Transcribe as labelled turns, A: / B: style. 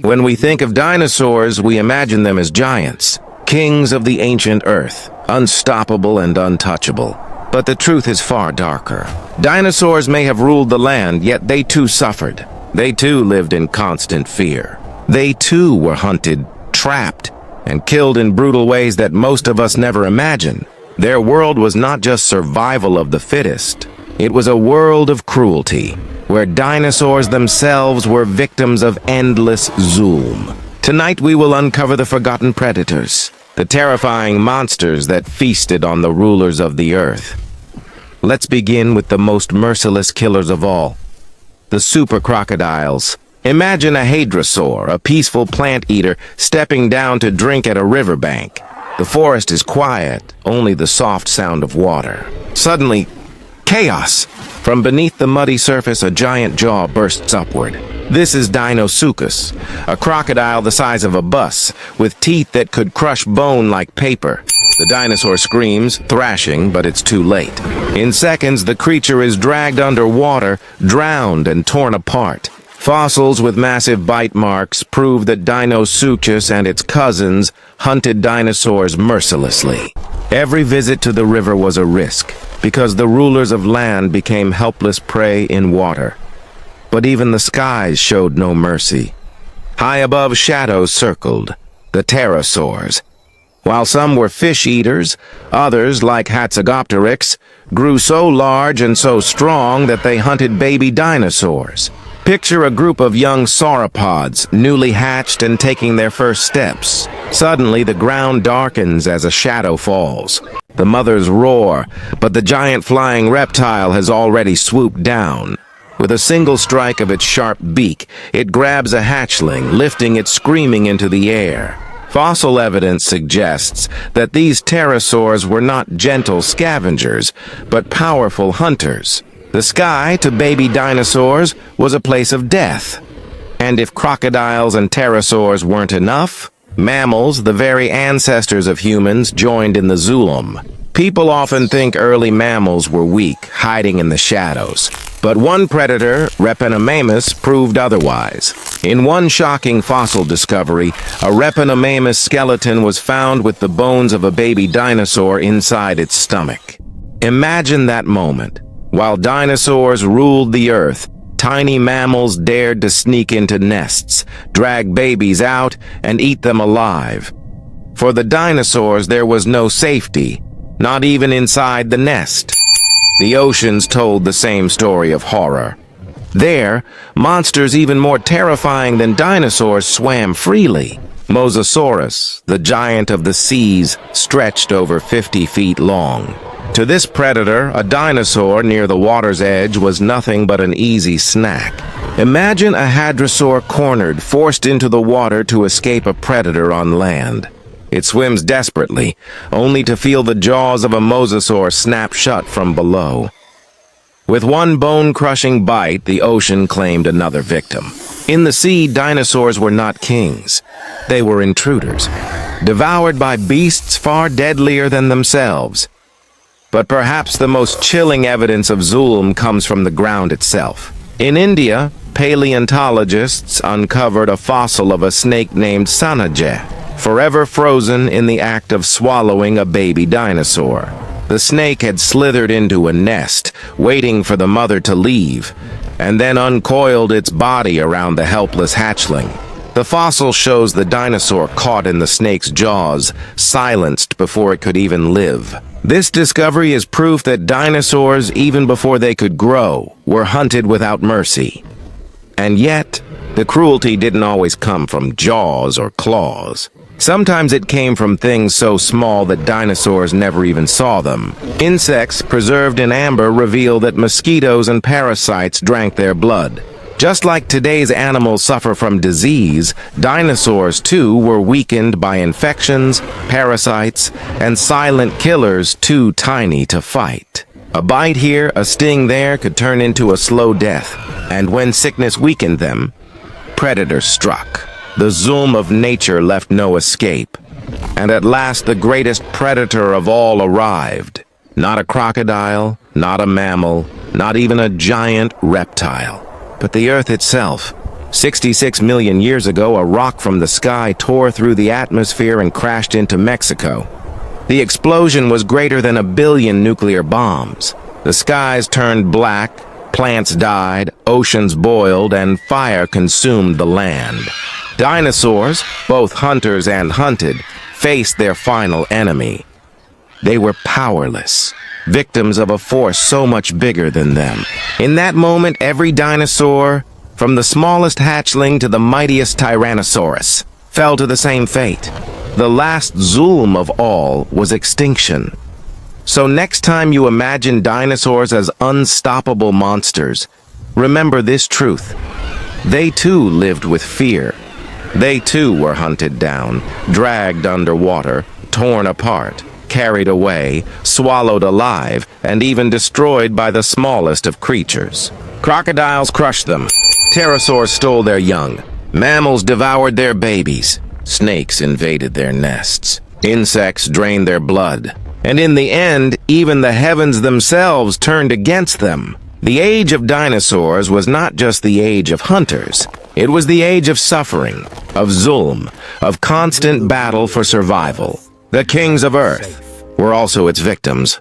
A: When we think of dinosaurs, we imagine them as giants, kings of the ancient earth, unstoppable and untouchable. But the truth is far darker. Dinosaurs may have ruled the land, yet they too suffered. They too lived in constant fear. They too were hunted, trapped, and killed in brutal ways that most of us never imagine. Their world was not just survival of the fittest. It was a world of cruelty, where dinosaurs themselves were victims of endless zulm. Tonight we will uncover the forgotten predators, the terrifying monsters that feasted on the rulers of the earth. Let's begin with the most merciless killers of all, the super crocodiles. Imagine a hadrosaur, a peaceful plant eater, stepping down to drink at a riverbank. The forest is quiet, only the soft sound of water. Suddenly, chaos! From beneath the muddy surface, a giant jaw bursts upward. This is Dinosuchus, a crocodile the size of a bus, with teeth that could crush bone like paper. The dinosaur screams, thrashing, but it's too late. In seconds, the creature is dragged underwater, drowned and torn apart. Fossils with massive bite marks prove that Dinosuchus and its cousins hunted dinosaurs mercilessly. Every visit to the river was a risk, because the rulers of land became helpless prey in water. But even the skies showed no mercy. High above, shadows circled, the pterosaurs. While some were fish eaters, others, like Hatzegopteryx, grew so large and so strong that they hunted baby dinosaurs. Picture a group of young sauropods, newly hatched and taking their first steps. Suddenly, the ground darkens as a shadow falls. The mothers roar, but the giant flying reptile has already swooped down. With a single strike of its sharp beak, it grabs a hatchling, lifting it screaming into the air. Fossil evidence suggests that these pterosaurs were not gentle scavengers, but powerful hunters. The sky, to baby dinosaurs, was a place of death. And if crocodiles and pterosaurs weren't enough, mammals, the very ancestors of humans, joined in the zulum. People often think early mammals were weak, hiding in the shadows. But one predator, Repenomamus, proved otherwise. In one shocking fossil discovery, a Repenomamus skeleton was found with the bones of a baby dinosaur inside its stomach. Imagine that moment. While dinosaurs ruled the earth, tiny mammals dared to sneak into nests, drag babies out, and eat them alive. For the dinosaurs, there was no safety, not even inside the nest. The oceans told the same story of horror. There, monsters even more terrifying than dinosaurs swam freely. Mosasaurus, the giant of the seas, stretched over 50 feet long. To this predator, a dinosaur near the water's edge was nothing but an easy snack. Imagine a hadrosaur cornered, forced into the water to escape a predator on land. It swims desperately, only to feel the jaws of a mosasaur snap shut from below. With one bone-crushing bite, the ocean claimed another victim. In the sea, dinosaurs were not kings. They were intruders, devoured by beasts far deadlier than themselves. But perhaps the most chilling evidence of zulm comes from the ground itself. In India, paleontologists uncovered a fossil of a snake named Sanajeh, forever frozen in the act of swallowing a baby dinosaur. The snake had slithered into a nest, waiting for the mother to leave, and then uncoiled its body around the helpless hatchling. The fossil shows the dinosaur caught in the snake's jaws, silenced before it could even live. This discovery is proof that dinosaurs, even before they could grow, were hunted without mercy. And yet, the cruelty didn't always come from jaws or claws. Sometimes it came from things so small that dinosaurs never even saw them. Insects preserved in amber reveal that mosquitoes and parasites drank their blood. Just like today's animals suffer from disease, dinosaurs too were weakened by infections, parasites, and silent killers too tiny to fight. A bite here, a sting there could turn into a slow death, and when sickness weakened them, predators struck. The zulm of nature left no escape, and at last the greatest predator of all arrived. Not a crocodile, not a mammal, not even a giant reptile, but the earth itself, 66 million years ago, a rock from the sky tore through the atmosphere and crashed into Mexico. The explosion was greater than 1 billion nuclear bombs. The skies turned black, plants died, oceans boiled, and fire consumed the land. Dinosaurs, both hunters and hunted, faced their final enemy. They were powerless, victims of a force so much bigger than them. In that moment, every dinosaur, from the smallest hatchling to the mightiest Tyrannosaurus, fell to the same fate. The last Zulm of all was extinction. So next time you imagine dinosaurs as unstoppable monsters, remember this truth. They too lived with fear. They too were hunted down, dragged underwater, torn apart, carried away, swallowed alive, and even destroyed by the smallest of creatures. Crocodiles crushed them. Pterosaurs stole their young. Mammals devoured their babies. Snakes invaded their nests. Insects drained their blood. And in the end, even the heavens themselves turned against them. The age of dinosaurs was not just the age of hunters. It was the age of suffering, of Zulm, of constant battle for survival. The kings of Earth were also its victims.